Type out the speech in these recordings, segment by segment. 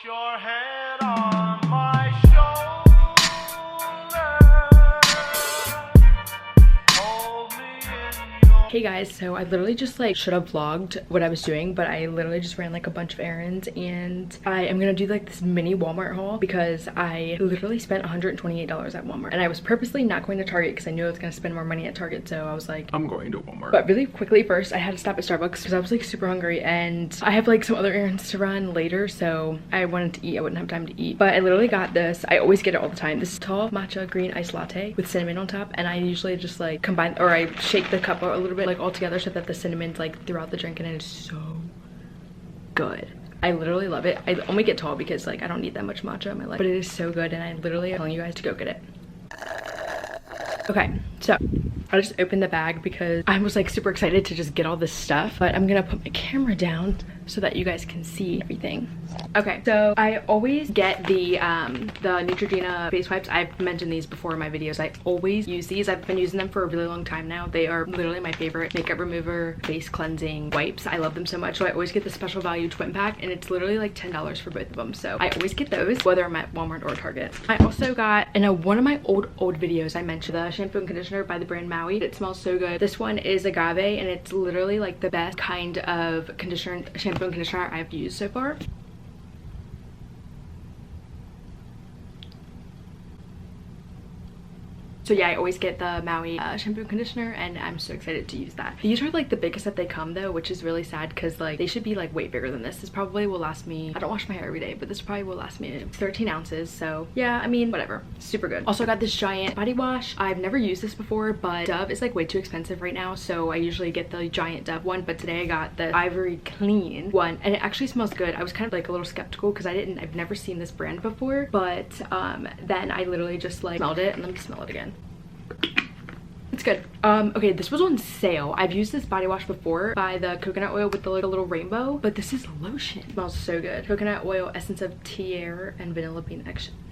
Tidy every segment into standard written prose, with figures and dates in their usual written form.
your head on my shoulder. Hold me in your... Hey guys, so I literally just like should have vlogged what I was doing, but I literally just ran like a bunch of errands, and I am gonna do like this mini Walmart haul because I literally spent $128 at Walmart, and I was purposely not going to Target because I knew I was gonna spend more money at Target, so I was like, I'm going to Walmart. But really quickly first, I had to stop at Starbucks because I was like super hungry, and I have like some other errands to run later, so I wanted to eat. I wouldn't have time to eat, but I literally got this. I always get it all the time. This tall matcha green iced latte with cinnamon on top, and I usually just like combine, or I shake the cup a little bit like all together so that the cinnamon's like throughout the drink, and it is so good. I literally love it. I only get tall because like I don't need that much matcha in my life, but it is so good, and I literally am telling you guys to go get it. Okay, so I just opened the bag because I was like super excited to just get all this stuff, but I'm gonna put my camera down so that you guys can see everything. Okay, so I always get the Neutrogena face wipes. I've mentioned these before in my videos. I always use these. I've been using them for a really long time now. They are literally my favorite makeup remover face cleansing wipes. I love them so much, so I always get the special value twin pack, and it's literally like $10 for both of them, so I always get those whether I'm at Walmart or Target. I also got, in one of my old videos, I mentioned the shampoo and conditioner by the brand Maui. It smells so good. This one is agave, and it's literally like the best kind of conditioner, shampoo and conditioner I've used so far. So yeah, I always get the Maui shampoo and conditioner, and I'm so excited to use that. These are like the biggest that they come though, which is really sad because like they should be like way bigger than this. This probably will last me, I don't wash my hair every day, but this probably will last me 13 ounces. So yeah, I mean, whatever, super good. Also got this giant body wash. I've never used this before, but Dove is like way too expensive right now, so I usually get the giant Dove one, but today I got the Ivory Clean one, and it actually smells good. I was kind of like a little skeptical because I've never seen this brand before, but then I literally just like smelled it, and let me smell it again. It's good. Okay, this was on sale. I've used this body wash before by the coconut oil with the little rainbow, but this is lotion. It smells so good. Coconut oil, essence of tiare, and vanilla bean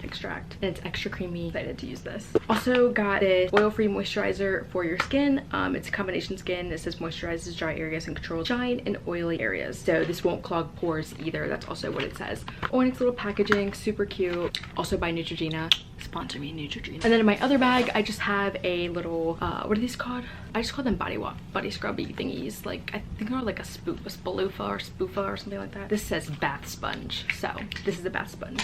extract, and it's extra creamy. Excited to use this. Also got this oil-free moisturizer for your skin. It's a combination skin. It says moisturizes dry areas and controls shine in oily areas, so this won't clog pores either. That's also what it says. Oh, and it's little packaging, super cute. Also by Neutrogena. Sponsor me, Neutrogena. And then in my other bag, I just have a little what are these called? I just call them body scrubby thingies. Like I think they're like a spaloofa or spoofa or something like that. This says bath sponge, so this is a bath sponge.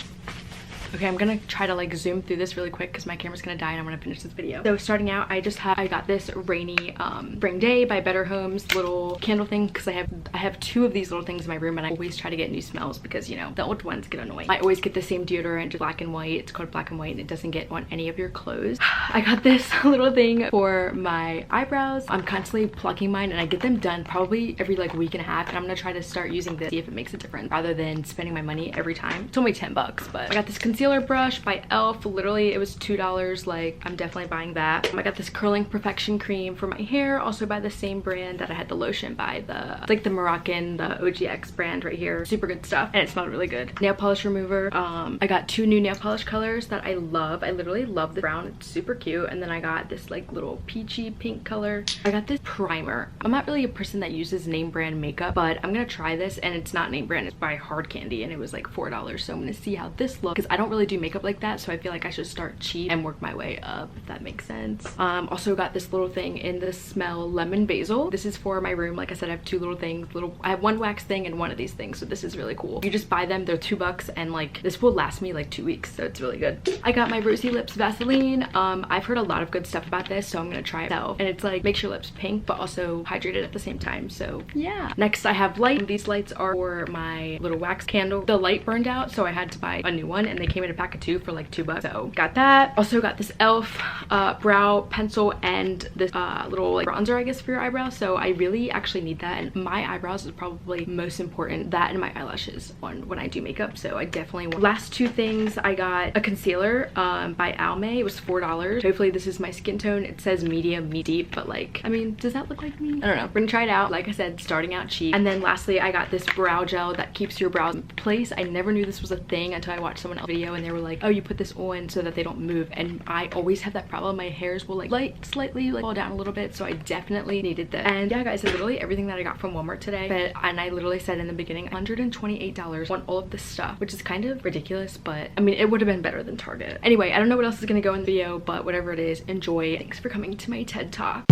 Okay, I'm gonna try to like zoom through this really quick because my camera's gonna die and I'm gonna finish this video. So starting out, I got this rainy spring day by Better Homes little candle thing because I have two of these little things in my room, and I always try to get new smells because, you know, the old ones get annoying. I always get the same deodorant, black and white. It's called Black and White, and it doesn't get on any of your clothes. I got this little thing for my eyebrows. I'm constantly plucking mine, and I get them done probably every like week and a half, and I'm gonna try to start using this, see if it makes a difference rather than spending my money every time. It's only 10 bucks, but I got this concealer brush by e.l.f. Literally it was $2. Like I'm definitely buying that. I got this curling perfection cream for my hair, also by the same brand that I had the lotion by, it's like the Moroccan, the OGX brand right here. Super good stuff, and it smelled really good. Nail polish remover. I got two new nail polish colors that I love. I literally love the brown. It's super cute. And then I got this like little peachy pink color. I got this primer. I'm not really a person that uses name brand makeup, but I'm gonna try this, and it's not name brand. It's by Hard Candy, and it was like $4, so I'm gonna see how this looks because I don't really do makeup like that, so I feel like I should start cheap and work my way up, if that makes sense. Also got this little thing in the smell lemon basil. This is for my room. Like I said, I have two little things. I have one wax thing and one of these things, so this is really cool. You just buy them, they're $2, and like this will last me like 2 weeks, so it's really good. I got my Rosy Lips Vaseline. I've heard a lot of good stuff about this, so I'm gonna try it myself. And it's like makes your lips pink but also hydrated at the same time, so yeah. Next I have light. These lights are for my little wax candle. The light burned out, so I had to buy a new one, and they came in a pack of 2 for like $2, so got that. Also got this e.l.f. brow pencil and this little like bronzer, I guess, for your eyebrows. So I really actually need that, and my eyebrows is probably most important, that and my eyelashes when I do makeup, so I definitely want. Last two things, I got a concealer by Almay. It was $4. Hopefully this is my skin tone. It says medium, me deep, but like, I mean, does that look like me? I don't know. We're gonna try it out. Like I said, starting out cheap. And then lastly, I got this brow gel that keeps your brows in place. I never knew this was a thing until I watched someone else's video video and they were like, oh, you put this on so that they don't move, and I always have that problem. My hairs will like slightly like fall down a little bit, so I definitely needed this. And yeah guys, it's literally everything that I got from Walmart today. And I literally said in the beginning, $128 on all of this stuff, which is kind of ridiculous, but I mean, it would have been better than Target. Anyway, I don't know what else is gonna go in the video, but whatever it is, enjoy. Thanks for coming to my TED Talk.